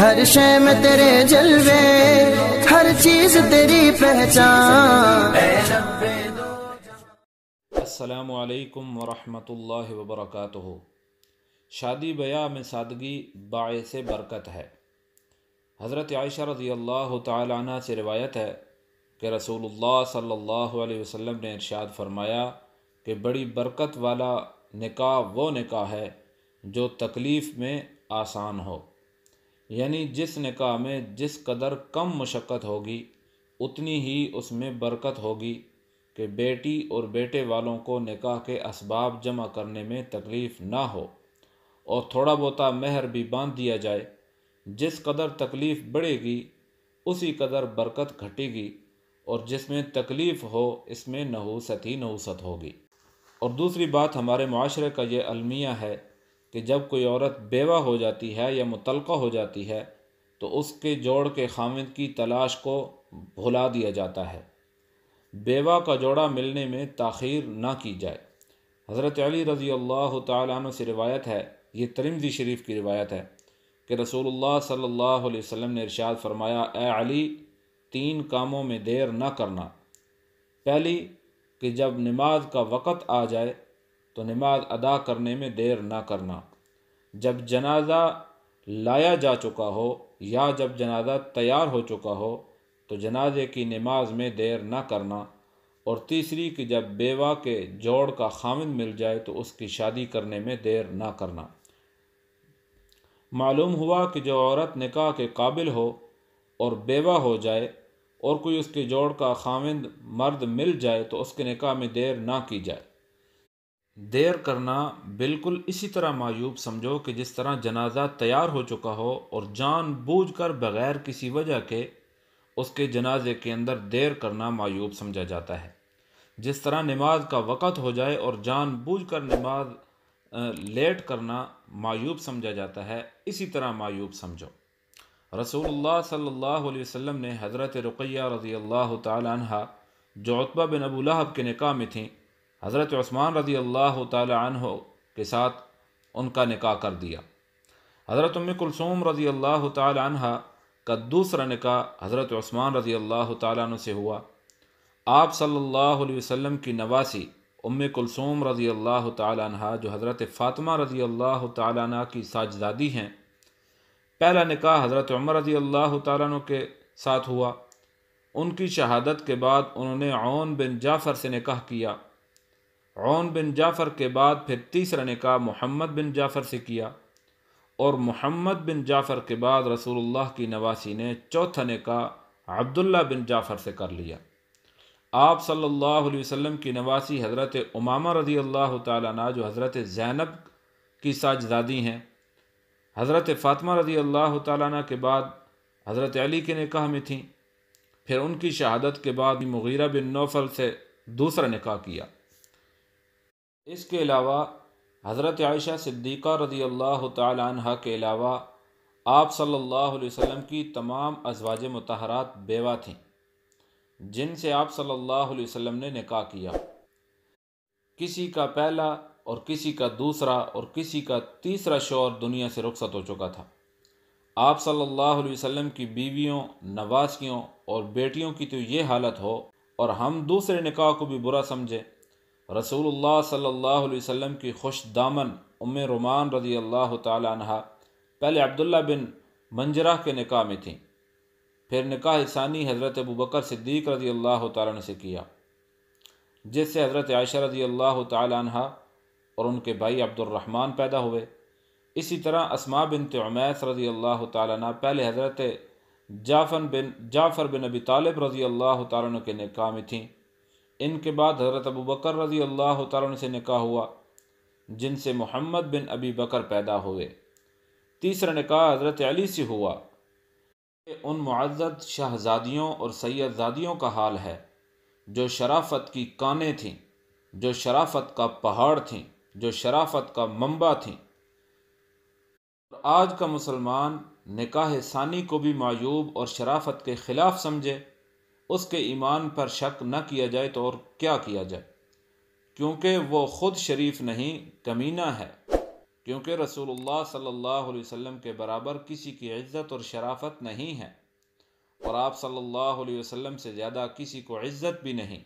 ہر شے میں تیرے جلوے، ہر چیز تیری پہچان۔ السلام علیکم ورحمۃ اللہ وبرکاتہ۔ شادی بیاہ میں سادگی باعث برکت ہے۔ حضرت عائشہ رضی اللہ تعالی عنہ سے روایت ہے کہ رسول اللہ صلی اللہ علیہ وسلم نے ارشاد فرمایا کہ بڑی برکت والا نکاح وہ نکاح ہے جو تکلیف میں آسان ہو، یعنی جس نکاح میں جس قدر کم مشقت ہوگی اتنی ہی اس میں برکت ہوگی کہ بیٹی اور بیٹے والوں کو نکاح کے اسباب جمع کرنے میں تکلیف نہ ہو، اور تھوڑا بہتا مہر بھی باندھ دیا جائے۔ جس قدر تکلیف بڑھے گی اسی قدر برکت گھٹے گی، اور جس میں تکلیف ہو اس میں نحوست ہی نحوست ہوگی۔ اور دوسری بات ہمارے معاشرے کا یہ المیہ ہے کہ جب کوئی عورت بیوہ ہو جاتی ہے یا مطلقہ ہو جاتی ہے تو اس کے جوڑ کے خاوند کی تلاش کو بھلا دیا جاتا ہے۔ بیوہ کا جوڑا ملنے میں تاخیر نہ کی جائے۔ حضرت علی رضی اللہ تعالیٰ عنہ سے روایت ہے، یہ ترمذی شریف کی روایت ہے کہ رسول اللہ صلی اللہ علیہ وسلم نے ارشاد فرمایا، اے علی، 3 کاموں میں دیر نہ کرنا۔ پہلی کہ جب نماز کا وقت آ جائے تو نماز ادا کرنے میں دیر نہ کرنا، جب جنازہ لایا جا چکا ہو یا جب جنازہ تیار ہو چکا ہو تو جنازے کی نماز میں دیر نہ کرنا، اور تیسری کہ جب بیوہ کے جوڑ کا خاوند مل جائے تو اس کی شادی کرنے میں دیر نہ کرنا۔ معلوم ہوا کہ جو عورت نکاح کے قابل ہو اور بیوہ ہو جائے اور کوئی اس کے جوڑ کا خاوند مرد مل جائے تو اس کے نکاح میں دیر نہ کی جائے۔ دیر کرنا بالکل اسی طرح معیوب سمجھو کہ جس طرح جنازہ تیار ہو چکا ہو اور جان بوجھ کر بغیر کسی وجہ کے اس کے جنازے کے اندر دیر کرنا معیوب سمجھا جاتا ہے۔ جس طرح نماز کا وقت ہو جائے اور جان بوجھ کر نماز لیٹ کرنا معیوب سمجھا جاتا ہے، اسی طرح معیوب سمجھو۔ رسول اللہ صلی اللہ علیہ وسلم نے حضرت رقیہ رضی اللہ تعالی عنہ جو عتبہ بن ابو لہب کے نکاح میں تھیں، حضرت عثمان رضی اللہ تعالی عنہ کے ساتھ ان کا نکاح کر دیا۔ حضرت ام کلثوم رضی اللہ تعالی عنہ کا دوسرا نکاح حضرت عثمان رضی اللہ تعالی عنہ سے ہوا۔ آپ صلی اللہ علیہ وسلم کی نواسی ام کلثوم رضی اللہ تعالی عنہ جو حضرت فاطمہ رضی اللہ تعالی عنہ کی ساجزادی ہیں، پہلا نکاح حضرت عمر رضی اللہ تعالیٰ عنہ کے ساتھ ہوا۔ ان کی شہادت کے بعد انہوں نے عون بن جعفر سے نکاح کیا۔ عون بن جعفر کے بعد پھر تیسرا نکاح محمد بن جعفر سے کیا، اور محمد بن جعفر کے بعد رسول اللہ کی نواسی نے چوتھا نکاح عبداللہ بن جعفر سے کر لیا۔ آپ صلی اللہ علیہ وسلم کی نواسی حضرت امامہ رضی اللہ تعالیٰ عنہ جو حضرت زینب کی ساجزادی ہیں، حضرت فاطمہ رضی اللہ تعالیٰ عنہ کے بعد حضرت علی کے نکاح میں تھیں، پھر ان کی شہادت کے بعد مغیرہ بن نوفل سے دوسرا نکاح کیا۔ اس کے علاوہ حضرت عائشہ صدیقہ رضی اللہ تعالیٰ عنہ کے علاوہ آپ صلی اللہ علیہ وسلم کی تمام ازواج مطہرات بیوہ تھیں جن سے آپ صلی اللہ علیہ وسلم نے نکاح کیا۔ کسی کا پہلا اور کسی کا دوسرا اور کسی کا تیسرا شوہر دنیا سے رخصت ہو چکا تھا۔ آپ صلی اللہ علیہ وسلم کی بیویوں، نواسیوں اور بیٹیوں کی تو یہ حالت ہو اور ہم دوسرے نکاح کو بھی برا سمجھیں۔ رسول اللہ صلی اللہ علیہ وسلم کی خوش دامن ام رومان رضی اللہ تعالی عنہ پہلے عبداللہ بن منجرہ کے نکاح میں تھیں، پھر نکاح ثانی حضرت ابو بکر صدیق رضی اللہ تعالیٰ عنہ سے کیا، جس سے حضرت عائشہ رضی اللہ تعالی عنہ اور ان کے بھائی عبد الرحمن پیدا ہوئے۔ اسی طرح اسماء بنت عمیس رضی اللہ تعالیٰ عنہ پہلے حضرت جعفر بن ابی طالب رضی اللہ تعالیٰ عنہ کے نکاح میں تھیں۔ ان کے بعد حضرت ابو بکر رضی اللہ تعالیٰ عنہ سے نکاح ہوا، جن سے محمد بن ابی بکر پیدا ہوئے۔ تیسرا نکاح حضرت علی سے ہوا۔ ان معزز شہزادیوں اور سیدزادیوں کا حال ہے جو شرافت کی کانیں تھیں، جو شرافت کا پہاڑ تھیں، جو شرافت کا منبع تھیں۔ آج کا مسلمان نکاح ثانی کو بھی معیوب اور شرافت کے خلاف سمجھے، اس کے ایمان پر شک نہ کیا جائے تو اور کیا کیا جائے، کیونکہ وہ خود شریف نہیں کمینہ ہے، کیونکہ رسول اللہ صلی اللہ علیہ وسلم کے برابر کسی کی عزت اور شرافت نہیں ہے، اور آپ صلی اللہ علیہ وسلم سے زیادہ کسی کو عزت بھی نہیں۔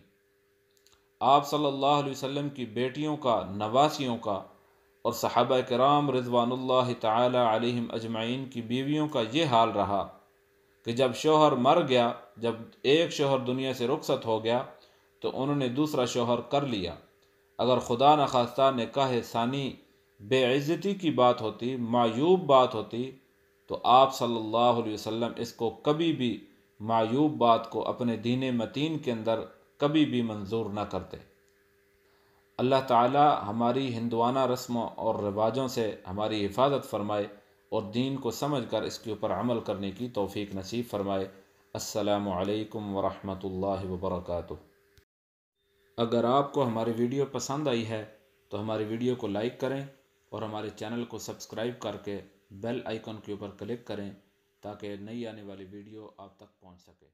آپ صلی اللہ علیہ وسلم کی بیٹیوں کا، نواسیوں کا اور صحابہ کرام رضوان اللہ تعالی علیہم اجمعین کی بیویوں کا یہ حال رہا کہ جب شوہر مر گیا، جب ایک شوہر دنیا سے رخصت ہو گیا تو انہوں نے دوسرا شوہر کر لیا۔ اگر خدا نخواستہ نکاح ثانی بے عزتی کی بات ہوتی، معیوب بات ہوتی، تو آپ صلی اللہ علیہ وسلم اس کو کبھی بھی، معیوب بات کو اپنے دین متین کے اندر کبھی بھی منظور نہ کرتے۔ اللہ تعالی ہماری ہندوانہ رسموں اور رواجوں سے ہماری حفاظت فرمائے اور دین کو سمجھ کر اس کے اوپر عمل کرنے کی توفیق نصیب فرمائے۔ السلام علیکم ورحمۃ اللہ وبرکاتہ۔ اگر آپ کو ہماری ویڈیو پسند آئی ہے تو ہماری ویڈیو کو لائک کریں اور ہمارے چینل کو سبسکرائب کر کے بیل آئیکن کے اوپر کلک کریں تاکہ نئی آنے والی ویڈیو آپ تک پہنچ سکے۔